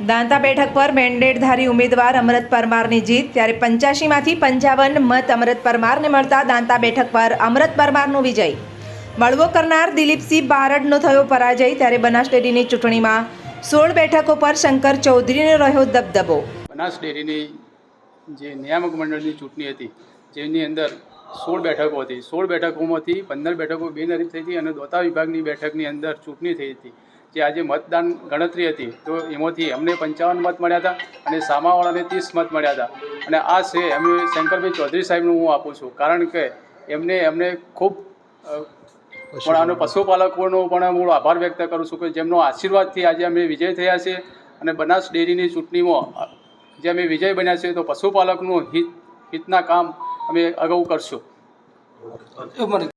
દાંતા બેઠક પર મેન્ડેટધારી ઉમેદવાર અમરત પરમારની જીત। ત્યારે 85માંથી 55 મત અમરત પરમારને મળતા દાંતા બેઠક પર અમરત પરમારનો વિજય। બળવો કરનાર દિલીપસિંહ બારડનો થયો પરાજય। ત્યારે બનાસ ડેરીની ચૂંટણીમાં 16 બેઠકો પર શંકર ચૌધરીનો રહ્યો દબદબો। બનાસ ડેરીની જે નિયામક મંડળની ચૂંટણી હતી, જેની અંદર 16 બેઠકો હતી। 16 બેઠકોમાંથી 15 બેઠકો બિનહરીફ થઈ હતી અને દોતા વિભાગની બેઠકની અંદર ચૂંટણી થઈ હતી। જે આજે મતદાન ગણતરી હતી તો એમાંથી અમને 55 મત મળ્યા હતા અને સામાવાળાને 30 મત મળ્યા હતા। અને આ શ્રેય અમે શંકરભાઈ ચૌધરી સાહેબનું હું આપું છું, કારણ કે એમને ખૂબ પણ આનો પશુપાલકોનો પણ હું આભાર વ્યક્ત કરું છું કે જેમનો આશીર્વાદથી આજે અમે વિજય થયા છે। અને બનાસ ડેરીની ચૂંટણીમાં જે અમે વિજય બન્યા છે તો પશુપાલકનું હિતના કામ અમે અગાઉ કરશું।